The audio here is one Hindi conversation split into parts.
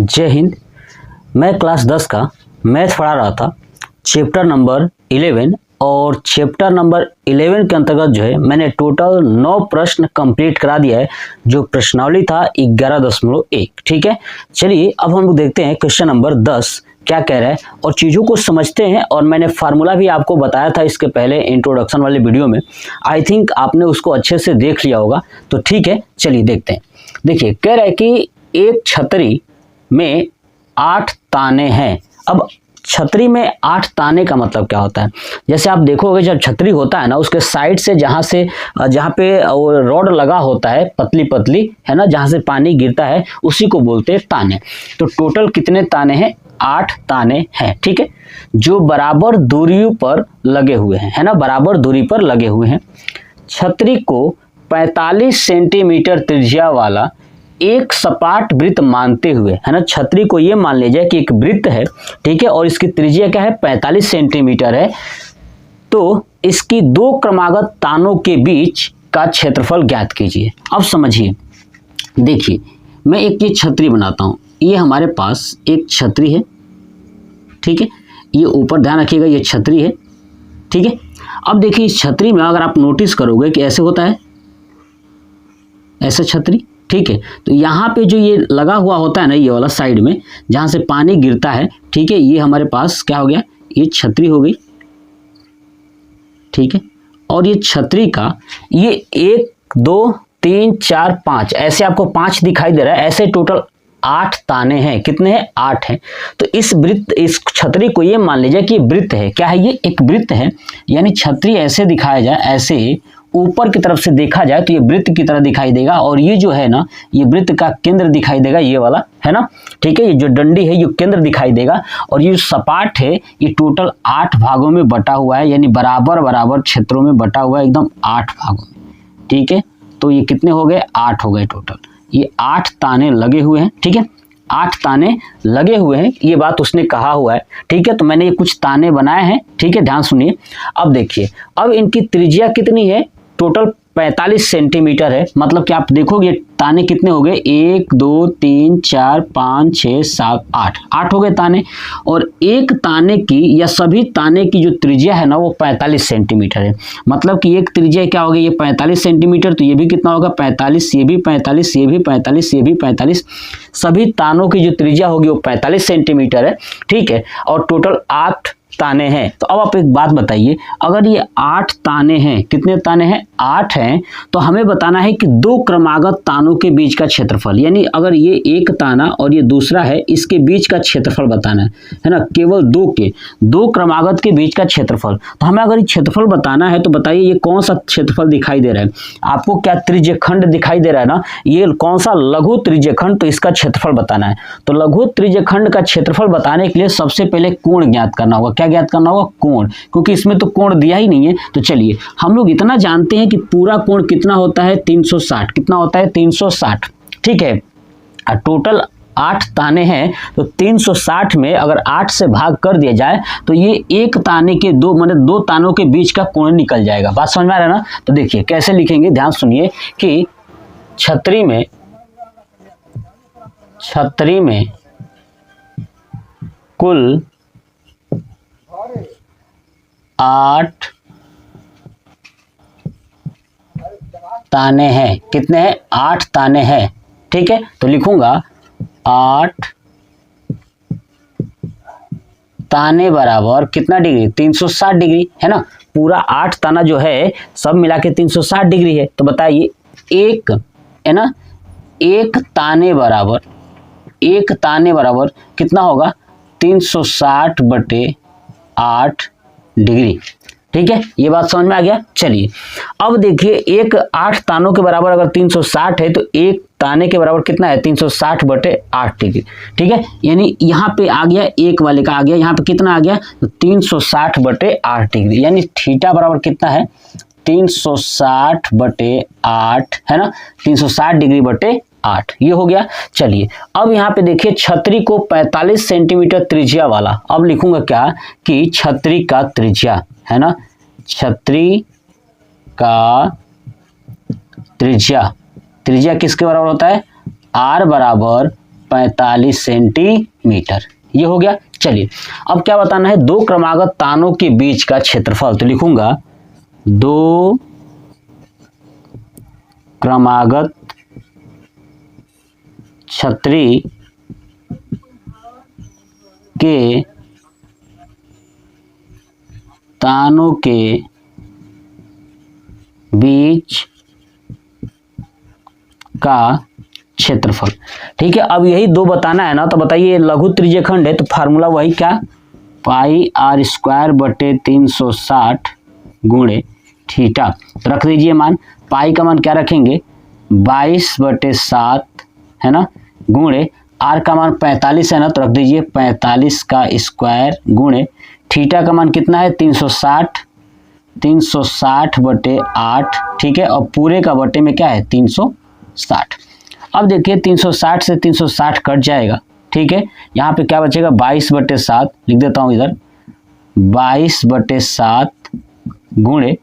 जय हिंद। मैं क्लास 10 का मैथ पढ़ा रहा था, चैप्टर नंबर 11, और चैप्टर नंबर 11 के अंतर्गत जो है मैंने टोटल 9 प्रश्न कंप्लीट करा दिया है। जो प्रश्नावली था 11.1। ठीक है, चलिए अब हम लोग देखते हैं क्वेश्चन नंबर 10 क्या कह रहा है और चीज़ों को समझते हैं। और मैंने फार्मूला भी आपको बताया था इसके पहले इंट्रोडक्शन वाले वीडियो में, आई थिंक आपने उसको अच्छे से देख लिया होगा। तो ठीक है, चलिए देखते हैं। देखिए, कह रहा है कि एक छतरी में 8 ताने हैं। अब छतरी में 8 ताने का मतलब क्या होता है? जैसे आप देखोगे जब छतरी होता है ना, उसके साइड से जहाँ पे वो रॉड लगा होता है, पतली पतली है ना, जहाँ से पानी गिरता है, उसी को बोलते हैं ताने। तो टोटल कितने ताने हैं? 8 ताने हैं। ठीक है, जो बराबर दूरी पर लगे हुए हैं, है ना, बराबर दूरी पर लगे हुए हैं। छतरी को 45 सेंटीमीटर त्रिज्या वाला एक सपाट वृत्त मानते हुए, है ना, छतरी को ये मान लीजिए कि एक वृत्त है, ठीक है, और इसकी त्रिज्या क्या है? 45 सेंटीमीटर है। तो इसकी 2 क्रमागत तानों के बीच का क्षेत्रफल ज्ञात कीजिए। अब समझिए, देखिए मैं एक ये छतरी बनाता हूं। ये हमारे पास एक छतरी है, ठीक है, ये ऊपर ध्यान रखिएगा, ये छतरी है, ठीक है। अब देखिए इस छतरी में अगर आप नोटिस करोगे कि ऐसे होता है, ऐसे छतरी, ठीक है। तो यहाँ पे जो ये लगा हुआ होता है ना, ये वाला साइड में जहाँ से पानी गिरता है, ठीक है, ये हमारे पास क्या हो गया? ये छतरी हो गई, ठीक है। और ये छतरी का ये 1 2 3 4 5 ऐसे आपको 5 दिखाई दे रहा है। ऐसे टोटल 8 ताने हैं। कितने हैं? 8 हैं। तो इस छतरी को ये मान लीजिए कि वृत्त है। क्या है? ये एक वृत्त है। यानी छतरी ऐसे दिखाया जाए, ऐसे ऊपर की तरफ से देखा जाए तो ये वृत्त की तरह दिखाई देगा। और ये जो है ना, ये वृत्त का केंद्र दिखाई देगा, ये वाला, है ना, ठीक है। ये जो डंडी है ये केंद्र दिखाई देगा। और ये सपाट है, ये टोटल 8 भागों में बटा हुआ है, यानी बराबर बराबर क्षेत्रों में बटा हुआ है, एकदम 8 भागों में, ठीक है। तो ये कितने हो गए? 8 हो गए टोटल। ये 8 ताने लगे हुए हैं, ठीक है, 8 ताने लगे हुए हैं, ये बात उसने कहा हुआ है, ठीक है। तो मैंने ये कुछ ताने बनाए हैं, ठीक है, ध्यान सुनिए। अब देखिए, अब इनकी त्रिज्या कितनी है? टोटल 45 सेंटीमीटर है। मतलब कि आप देखोगे ताने कितने हो गए? 1 2 3 4 5 6 7 8 हो गए ताने। और एक ताने की या सभी ताने की जो त्रिज्या है ना, वो 45 सेंटीमीटर है। मतलब कि एक त्रिज्या क्या होगी? ये 45 सेंटीमीटर। तो ये भी कितना होगा? 45, ये भी 45, ये भी 45, ये भी 45। सभी तानों की जो त्रिज्या होगी वो 45 सेंटीमीटर है, ठीक है। और टोटल 8 ताने हैं। तो अब आप एक बात बताइए, अगर ये 8 ताने हैं, कितने ताने हैं? 8 हैं। तो हमें बताना है कि 2 क्रमागत तानों के बीच का क्षेत्रफल, यानी अगर ये एक ताना और ये दूसरा है, इसके बीच का क्षेत्रफल बताना है ना, केवल 2 क्रमागत के बीच का क्षेत्रफल। तो हमें अगर ये क्षेत्रफल बताना है तो बताइए ये कौन सा क्षेत्रफल दिखाई दे रहा है आपको? क्या त्रिज्यखंड दिखाई दे रहा है ना? ये कौन सा? लघु त्रिज्यखंड। तो इसका क्षेत्रफल बताना है। तो लघु त्रिज्यखंड का क्षेत्रफल बताने के लिए सबसे पहले कोण ज्ञात करना होगा। क्या ज्ञात करना होगा? कोण, क्योंकि इसमें तो कोण दिया ही नहीं है। तो चलिए हम लोग इतना जानते हैं कि पूरा कोण कितना होता है? 360। कितना होता है? 360, ठीक है। टोटल 8 ताने हैं, तो 360 में अगर 8 से भाग कर दिया जाए तो ये एक ताने के 2 तानों के बीच का कोण निकल जाएगा। बात समझ में आ रहा है ना? तो देखिए कैसे लिखेंगे, ध्यान सुनिए कि छतरी में कुल 8 ताने हैं। कितने हैं? 8 ताने हैं, ठीक है। तो लिखूंगा 8 ताने बराबर कितना डिग्री? 360 डिग्री, है ना। पूरा 8 ताना जो है सब मिला के 360 डिग्री है। तो बताइए एक, है ना, एक ताने बराबर कितना होगा? 360 बटे 8 डिग्री, ठीक है। ये बात समझ में आ गया। चलिए अब देखिए, एक 8 तानों के बराबर अगर 360 है तो एक ताने के बराबर कितना है? 360 बटे 8 डिग्री, ठीक है। यानी यहाँ पे आ गया, एक वाले का आ गया, यहाँ पे कितना आ गया? तो 360 बटे 8 डिग्री, यानी थीटा बराबर कितना है? 360 बटे 8, है ना, 360 डिग्री बटे 8, ये हो गया। चलिए अब यहाँ पे देखिए, छतरी को 45 सेंटीमीटर त्रिज्या वाला, अब लिखूंगा क्या कि छतरी का त्रिज्या, है ना, छतरी का त्रिज्या किसके बराबर होता है? R बराबर 45 सेंटीमीटर। ये हो गया। चलिए अब क्या बताना है, दो क्रमागत तानों के बीच का क्षेत्रफल। तो लिखूंगा दो क्रमागत छतरी के तानों के बीच का क्षेत्रफल। ठीक है, अब यही दो बताना है ना, तो बताइए लघु त्रिज्यखंड है तो फार्मूला वही क्या, पाई आर स्क्वायर बटे 360 गुणे थीटा। तो रख दीजिए मान, पाई का मान क्या रखेंगे 22/7 है ना, गुणे आर का मान 45 है ना, तो रख दीजिए 45 का स्क्वायर गुणे थीटा का मान कितना है 360/8। ठीक है, और पूरे का बटे में क्या है 360। अब देखिए 360 से 360 कट जाएगा। ठीक है, यहाँ पे क्या बचेगा 22/7, लिख देता हूँ इधर 22/7 गुणे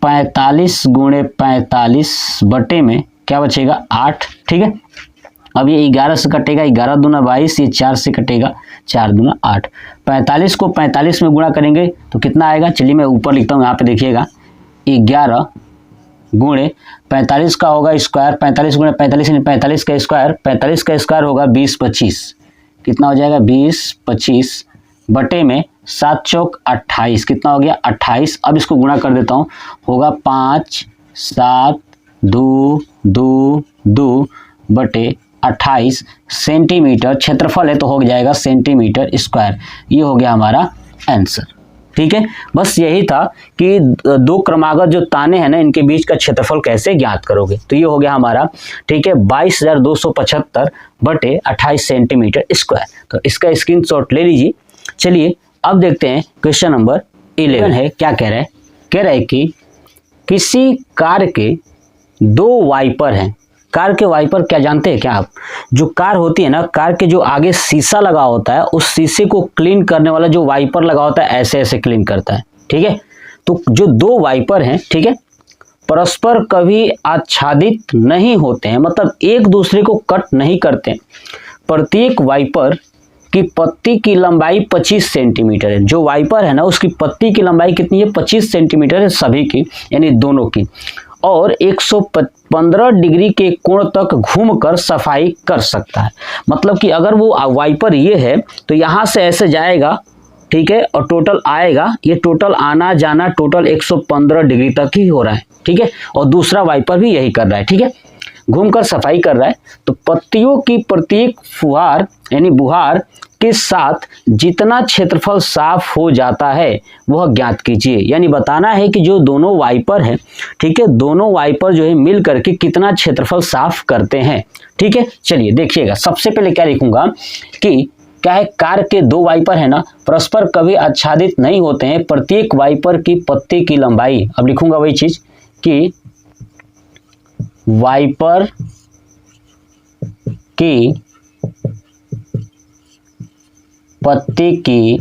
45 गुणे 45 बटे में क्या बचेगा 8। ठीक है, अब ये 11 से कटेगा, 11 दूना 22, ये 4 से कटेगा, 4 दूना 8। 45 को 45 में गुणा करेंगे तो कितना आएगा, चलिए मैं ऊपर लिखता हूँ, यहाँ पे देखिएगा 11 गुणे 45 का होगा स्क्वायर, 45 गुणे 45 यानी 45 का स्क्वायर, 45 का स्क्वायर होगा 20/25, कितना हो जाएगा 20/25 बटे में 7 चौक 28, कितना हो गया 28। अब इसको गुणा कर देता हूँ, होगा 5 7 2 2 2 बटे 28 सेंटीमीटर क्षेत्रफल है, तो हो जाएगा सेंटीमीटर स्क्वायर। ये हो गया हमारा आंसर। ठीक है, बस यही था कि दो क्रमागत जो ताने हैं ना, इनके बीच का क्षेत्रफल कैसे ज्ञात करोगे। तो ये हो गया हमारा, ठीक है, 22,275 बटे 28 सेंटीमीटर स्क्वायर। तो इसका स्क्रीनशॉट ले लीजिए। चलिए अब देखते हैं क्वेश्चन नंबर 11 है, क्या कह रहा है, कह रहा है कि किसी कार के दो वाइपर हैं। कार के वाइपर क्या जानते हैं क्या आप, जो कार होती है ना, कार के जो आगे शीशा लगा होता है, उस शीशे को क्लीन करने वाला जो वाइपर लगा होता है ऐसे ऐसे क्लीन करता है। ठीक है, तो जो दो वाइपर हैं, ठीक है, परस्पर कभी आच्छादित नहीं होते हैं, मतलब एक दूसरे को कट नहीं करते। प्रत्येक वाइपर की पत्ती की लंबाई 25 सेंटीमीटर है। जो वाइपर है ना, उसकी पत्ती की लंबाई कितनी है 25 सेंटीमीटर है सभी की, यानी दोनों की, और 115 डिग्री के कोण तक घूमकर सफाई कर सकता है। मतलब कि अगर वो वाइपर ये है तो यहाँ से ऐसे जाएगा, ठीक है, और टोटल आएगा, ये टोटल आना जाना टोटल 115 डिग्री तक ही हो रहा है। ठीक है, और दूसरा वाइपर भी यही कर रहा है। ठीक है, घूमकर सफाई कर रहा है। तो पत्तियों की प्रत्येक फुहार यानी बुहार के साथ जितना क्षेत्रफल साफ हो जाता है वह ज्ञात कीजिए। यानी बताना है कि जो दोनों वाइपर हैं, ठीक है, दोनों वाइपर जो है मिल करके कितना क्षेत्रफल साफ करते हैं। ठीक है, चलिए देखिएगा। सबसे पहले क्या लिखूंगा कि क्या है, कार के दो वाइपर है ना, परस्पर कभी आच्छादित नहीं होते हैं। प्रत्येक वाइपर की पत्ती की लंबाई, अब लिखूंगा वही चीज कि वाइपर की पत्ती की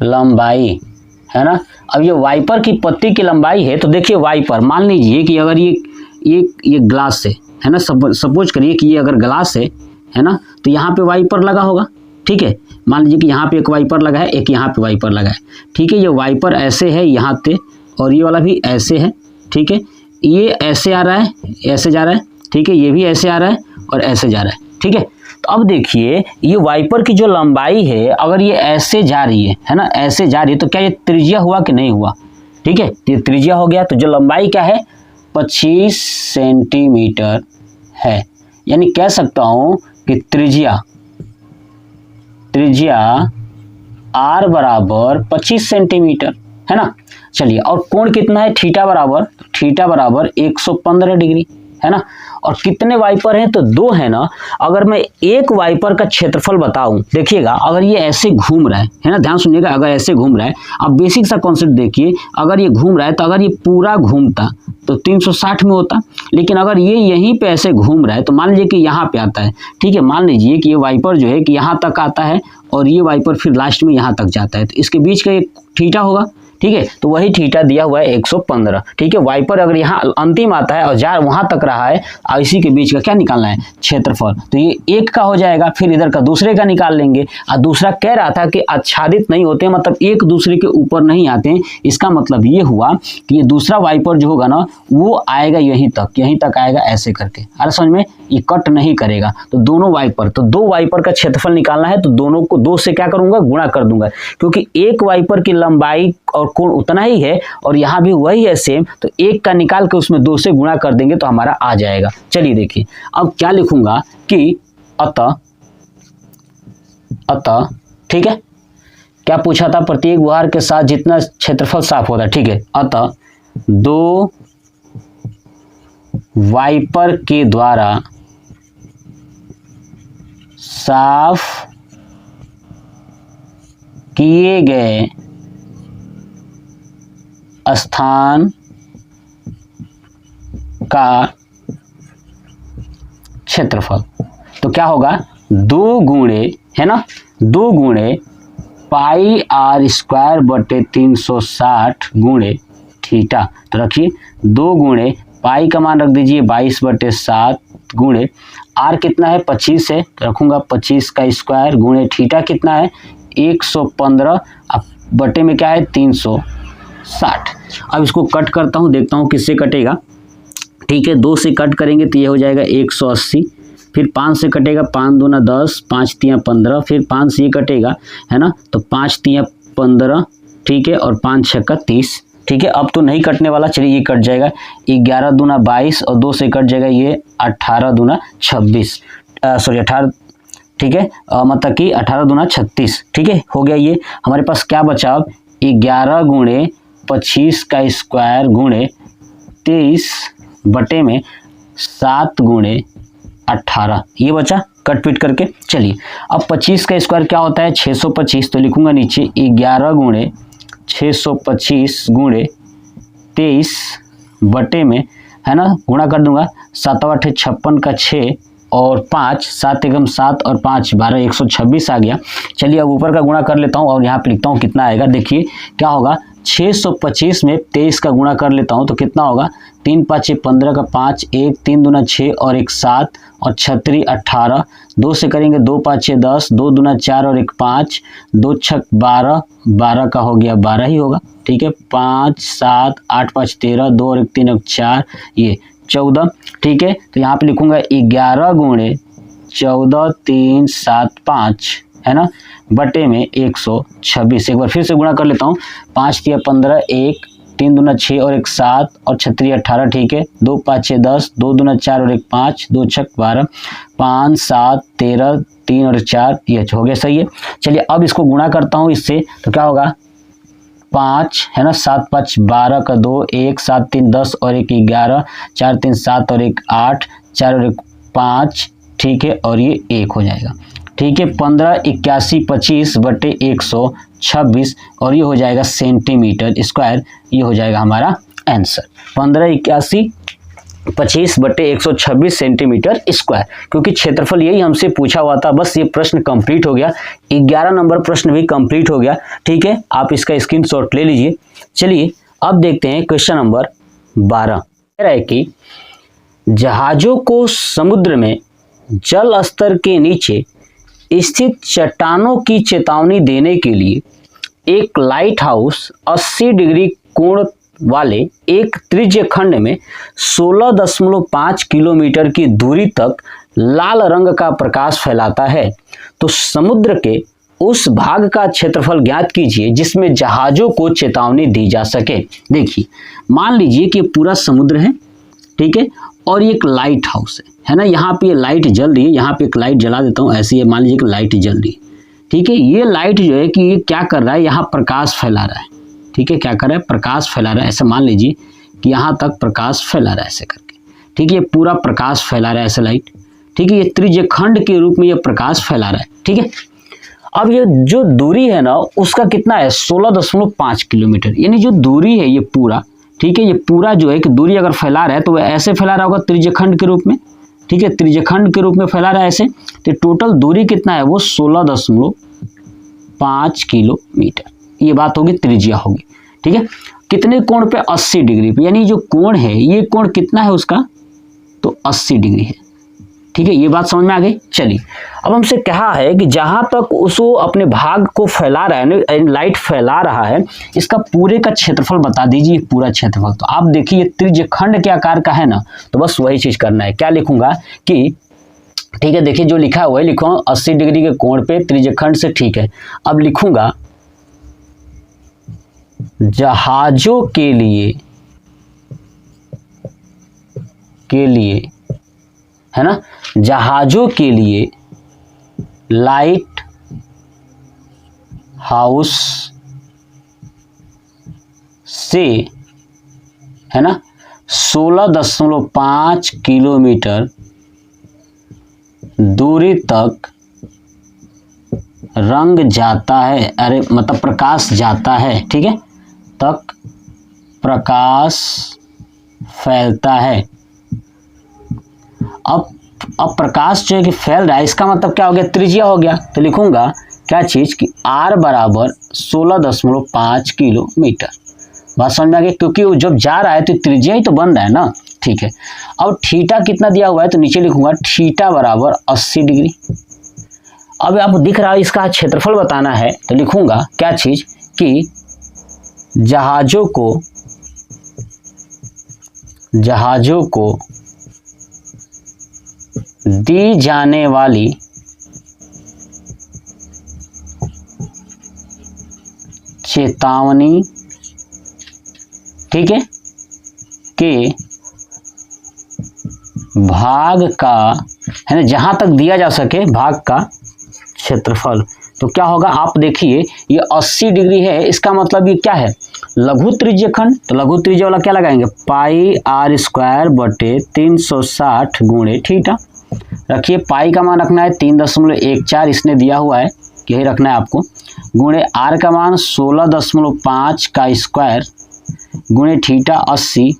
लंबाई है ना। अब ये वाइपर की पत्ती की लंबाई है, तो देखिए वाइपर, मान लीजिए कि अगर ये ग्लास है ना, सपोज करिए कि ये अगर ग्लास है ना, तो यहाँ पे वाइपर लगा होगा। ठीक है, मान लीजिए कि यहाँ पे एक वाइपर लगा है, एक यहाँ पे वाइपर लगा है। ठीक है, ये वाइपर ऐसे है यहाँ पे, और ये वाला भी ऐसे है। ठीक है, ये ऐसे आ रहा है, ऐसे जा रहा है। ठीक है, ये भी ऐसे आ रहा है और ऐसे जा रहा है। ठीक है, तो अब देखिए ये वाइपर की जो लंबाई है, अगर ये ऐसे जा रही है ना, ऐसे जा रही है, तो क्या ये त्रिज्या हुआ कि नहीं हुआ। ठीक है, ये त्रिज्या हो गया। तो जो लंबाई क्या है 25 सेंटीमीटर है। यानी कह सकता हूं कि त्रिज्या r बराबर 25 सेंटीमीटर है ना। चलिए, और कोण कितना है, थीटा बराबर 115 डिग्री है ना। और कितने वाइपर हैं, तो दो है ना। अगर मैं एक वाइपर का क्षेत्रफल बताऊं, देखिएगा, अगर ये ऐसे घूम रहा है ना, ध्यान सुनिएगा, अगर ऐसे घूम रहा है, अब बेसिक सा कॉन्सेप्ट देखिए, अगर ये घूम रहा है तो अगर ये पूरा घूमता तो 360 में होता, लेकिन अगर ये यहीं पे ऐसे घूम रहा है तो मान लीजिए कि यहाँ पे आता है। ठीक है, मान लीजिए कि ये वाइपर जो है कि यहाँ तक आता है और ये वाइपर फिर लास्ट में यहाँ तक जाता है, तो इसके बीच का एक थीटा होगा। ठीक है, तो वही थीटा दिया हुआ है 115, ठीक है। वाइपर अगर यहाँ अंतिम आता है और जा वहां तक रहा है और इसी के बीच का क्या निकालना है, क्षेत्रफल, तो ये एक का हो जाएगा, फिर इधर का दूसरे का निकाल लेंगे। और दूसरा कह रहा था कि आच्छादित नहीं होते, मतलब एक दूसरे के ऊपर नहीं आते हैं, इसका मतलब ये हुआ कि ये दूसरा वाइपर जो होगा ना वो आएगा यहीं तक आएगा ऐसे करके, अरे समझ में, ये कट नहीं करेगा। तो दोनों वाइपर, तो दो वाइपर का क्षेत्रफल निकालना है तो दोनों को दो से क्या करूंगा, गुणा कर दूंगा, क्योंकि एक वाइपर की लंबाई और कोण उतना ही है और यहाँ भी वही है सेम, तो एक का निकाल के उसमें दो से गुणा कर देंगे तो हमारा आ जाएगा। चलिए देखिए अब क्या लिखूंगा कि अतः, ठीक है, क्या पूछा था, प्रत्येक गुहार के साथ जितना क्षेत्रफल साफ होता है, ठीक है। अतः दो वाइपर के द्वारा साफ किए गए स्थान का क्षेत्रफल, तो क्या होगा, 2 गुणे, है ना, 2 गुणे पाई आर स्क्वायर बटे 360 गुणे थीटा। तो रखिए 2 गुणे पाई का मान रख दीजिए 22/7 गुणे आर कितना है 25 है, तो रखूंगा 25 का स्क्वायर गुणे थीटा कितना है 115, अब बटे में क्या है 360। अब इसको कट करता हूँ, देखता हूँ किससे कटेगा, ठीक है। 2 से कट करेंगे तो ये हो जाएगा 180, फिर 5 से कटेगा 5 दूना 10, 5 तिया 15, फिर 5 से ये कटेगा, है ना, तो 5 तिया 15, ठीक है, और 5 छक्का 30, ठीक है। अब तो नहीं कटने वाला, चलिए ये कट जाएगा, 11 दूना 22 और 2 से कट जाएगा ये 18 दूना 26, सॉरी 18, ठीक है, मतलब कि 18 दूना 36, ठीक है, हो गया। ये हमारे पास क्या बचा अब, 11 गुणे 25 का स्क्वायर गुणे 23 बटे में 7 गुणे 18, ये बचा कट पीट करके। चलिए अब 25 का स्क्वायर क्या होता है 625, तो लिखूंगा नीचे 11 गुणे 625 गुणे 23 बटे में, है ना, गुणा कर दूंगा, 7 8 56 का 6 और 5, 7 एकम 7 और 5 12, 126 आ गया। चलिए अब ऊपर का गुणा कर लेता हूँ और यहाँ पे लिखता हूँ कितना आएगा, देखिए क्या होगा, 625 में 23 का गुणा कर लेता हूँ तो कितना होगा, 3 5 15 का 5, 1 3 दूना 6 और 1 7 और 36 18, 2 से करेंगे 2 5 6 10, 2 दूना 4 और 1 5, 2 छक 12, 12 का हो गया 12 ही होगा, ठीक है, 5 7 8 5 13, 2 और 1 3 और 4, ये 14, ठीक है। तो यहाँ पे लिखूंगा 11 गुणे 14 3 7 5, है ना, बटे में 126, एक बार फिर से गुणा कर लेता हूँ, 5 तिया 15, 1 3 दूना 6 और 1 7 और 36 18, ठीक है, 2 5 6 10, 2 दूना 4 और 1 5, 2 छक 12, 5 7 13, 3 और 4, ये हो गया, सही है। चलिए अब इसको गुणा करता हूँ इससे, तो क्या होगा 5, है ना, 7 5 12 का 2, 1 7 3 10 और 1 11, 4 3 7 और 1 8, 4 और 1 5, ठीक है, और ये 1 हो जाएगा, ठीक है। 15 81 25 बटे 126 और ये हो जाएगा सेंटीमीटर स्क्वायर, ये हो जाएगा हमारा आंसर 15 81 25 बटे 126 सेंटीमीटर स्क्वायर, क्योंकि क्षेत्रफल यही हमसे पूछा हुआ था। बस ये प्रश्न कंप्लीट हो गया, 11 नंबर प्रश्न भी कंप्लीट हो गया, ठीक है, आप इसका स्क्रीनशॉट ले लीजिए। चलिए अब देखते हैं क्वेश्चन नंबर 12, कह रहा है कि जहाजों को समुद्र में जल स्तर के नीचे स्थित चट्टानों की चेतावनी देने के लिए एक लाइट हाउस 80 डिग्री कोण वाले एक त्रिज्य खंड में 16.5 किलोमीटर की दूरी तक लाल रंग का प्रकाश फैलाता है, तो समुद्र के उस भाग का क्षेत्रफल ज्ञात कीजिए जिसमें जहाजों को चेतावनी दी जा सके। देखिए मान लीजिए कि पूरा समुद्र है, ठीक है, और ये एक लाइट हाउस है ना, यहाँ पे ये लाइट जल रही है, यहाँ पे एक लाइट जला देता हूँ, ऐसे ये मान लीजिए कि लाइट जल रही है, ठीक है। ये लाइट जो है कि ये क्या कर रहा है, यहाँ प्रकाश फैला रहा है, ठीक है, क्या कर रहा है, प्रकाश फैला रहा है। ऐसे मान लीजिए कि यहाँ तक प्रकाश फैला रहा है ऐसे करके, ठीक है, ये पूरा प्रकाश फैला रहा है ऐसे लाइट, ठीक है, ये त्रिज्य खंड के रूप में ये प्रकाश फैला रहा है, ठीक है। अब ये जो दूरी है ना उसका कितना है 16.5 किलोमीटर, यानी जो दूरी है ये पूरा, ठीक है, ये पूरा जो है कि दूरी अगर फैला रहा है तो वह ऐसे फैला रहा होगा त्रिज्यखंड के रूप में, ठीक है, त्रिज्यखंड के रूप में फैला रहा है ऐसे, तो टोटल दूरी कितना है वो 16.5 किलोमीटर, ये बात होगी त्रिज्या होगी, ठीक है, कितने कोण पे? 80 डिग्री पे, यानी जो कोण है ये कोण कितना है उसका? तो 80 डिग्री है। ठीक है, ये बात समझ में आ गई। चलिए अब हमसे कहा है कि जहां तक उसको अपने भाग को फैला रहा है, लाइट फैला रहा है, इसका पूरे का क्षेत्रफल बता दीजिए, पूरा क्षेत्रफल। तो आप देखिए त्रिज्यखंड के आकार का है ना, तो बस वही चीज करना है। क्या लिखूंगा कि ठीक है, देखिए जो लिखा हुआ है लिखो 80 डिग्री के कोण पे त्रिज्यखंड से। ठीक है, अब लिखूंगा जहाजों के लिए है ना, जहाजों के लिए लाइट हाउस से है ना 16.5 किलोमीटर दूरी तक रंग जाता है, अरे मतलब प्रकाश जाता है। ठीक है, तक प्रकाश फैलता है। अब प्रकाश जो है कि फैल रहा है, इसका मतलब क्या हो गया? त्रिज्या हो गया। तो लिखूंगा क्या चीज कि r बराबर 16.5 किलोमीटर। बात समझ में आ गई, क्योंकि वो जब जा रहा है तो त्रिज्या ही तो बन रहा है ना। ठीक है, अब थीटा कितना दिया हुआ है, तो नीचे लिखूंगा थीटा बराबर 80 डिग्री। अब आपको दिख रहा है इसका क्षेत्रफल बताना है, तो लिखूंगा क्या चीज कि जहाजों को दी जाने वाली चेतावनी, ठीक है, के भाग का है ना, जहां तक दिया जा सके भाग का क्षेत्रफल। तो क्या होगा, आप देखिए ये 80 डिग्री है, इसका मतलब ये क्या है? लघु त्रिज्यखंड। तो लघु त्रिज्या वाला क्या लगाएंगे? पाई r स्क्वायर बटे 360 गुणे थीटा। रखिए पाई का मान रखना है 3.14, इसने दिया हुआ है, यही रखना है आपको, गुणे r का मान 16.5 का स्क्वायर गुणे थीटा 80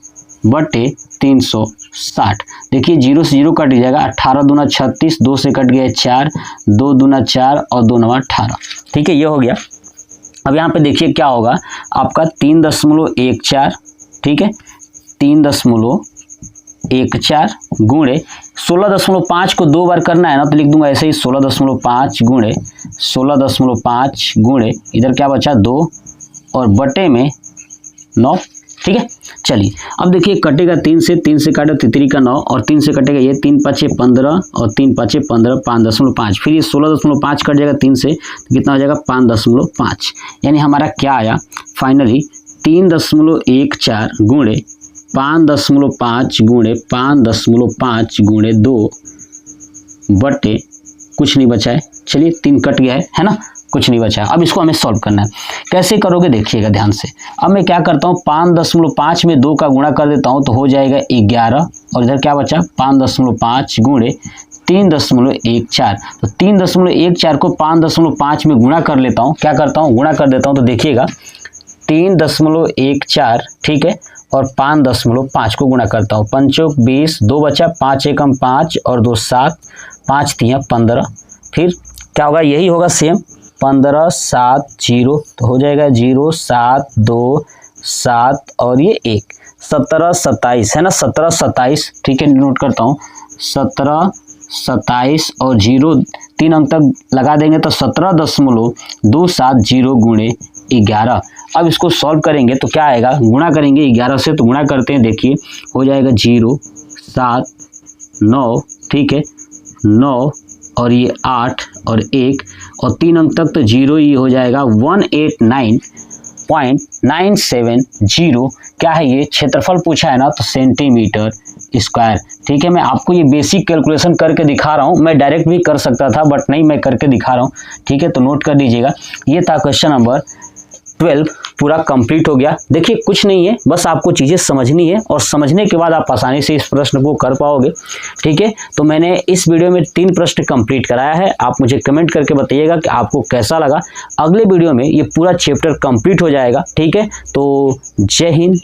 बटे 360। देखिए 0 से 0 कट जाएगा, 18 दूना 36, 2 से कट गया 4, 2 दूना 4 और 2 नवा 18। ठीक है, ये हो गया। अब यहाँ पे देखिए क्या होगा आपका 3.14, ठीक है, 3.14 गुणे 16.5 को 2 बार करना है ना, तो लिख दूंगा ऐसे ही 16.5 गुणे 16.5 गुणे इधर क्या बचा 2 और बटे में 9। ठीक है, चलिए अब देखिए कटेगा 3 से काटे तितरी का 9 और 3 से कटेगा ये 3 5 15 और 3 5 15 5.5, फिर ये 16.5 कट जाएगा 3 से, तो कितना हो जाएगा 5.5। यानी हमारा क्या आया फाइनली 3.14 गुणे 5.5 गुणे 5.5 गुणे 2 बटे कुछ नहीं बचा है, चलिए 3 कट गया है ना, कुछ नहीं बचा। अब इसको हमें सॉल्व करना है। कैसे करोगे देखिएगा ध्यान से। अब मैं क्या करता हूँ 5.5 में 2 का गुणा कर देता हूँ, तो हो जाएगा 11 और इधर क्या बचा 5.5 गुणे 3.14। तो 3.14 को 5.5 में गुणा कर लेता हूँ, क्या करता हूँ गुणा कर देता हूँ, तो देखिएगा 3.14 ठीक है और 5.5 को गुणा करता हूँ, 5 चौक 20, 2 बचा, 5 एकम 5 और 2 7, 5 तिया 15। फिर क्या होगा यही होगा सेम 15 7 0, तो हो जाएगा 0 7 2 7 और ये 1 17 27 है ना, 17 27। ठीक है, नोट करता हूँ 17 27 और 0 3 अंक तक लगा देंगे तो 17.270 गुणे 11। अब इसको सॉल्व करेंगे तो क्या आएगा, गुणा करेंगे 11 से, तो गुणा करते हैं, देखिए हो जाएगा 0 7 9, ठीक है 9 और ये 8 और 1 और 3 अंक तक तो 0 ही हो जाएगा। 189.970 क्या है ये क्षेत्रफल पूछा है ना, तो सेंटीमीटर स्क्वायर। ठीक है, मैं आपको ये बेसिक कैलकुलेशन करके दिखा रहा हूँ, मैं डायरेक्ट भी कर सकता था बट नहीं, मैं करके दिखा रहा हूँ। ठीक है, तो नोट कर लीजिएगा, ये था क्वेश्चन नंबर 12 पूरा कंप्लीट हो गया। देखिए कुछ नहीं है, बस आपको चीज़ें समझनी है और समझने के बाद आप आसानी से इस प्रश्न को कर पाओगे। ठीक है, तो मैंने इस वीडियो में 3 प्रश्न कंप्लीट कराया है। आप मुझे कमेंट करके बताइएगा कि आपको कैसा लगा। अगले वीडियो में ये पूरा चैप्टर कंप्लीट हो जाएगा। ठीक है, तो जय हिंद।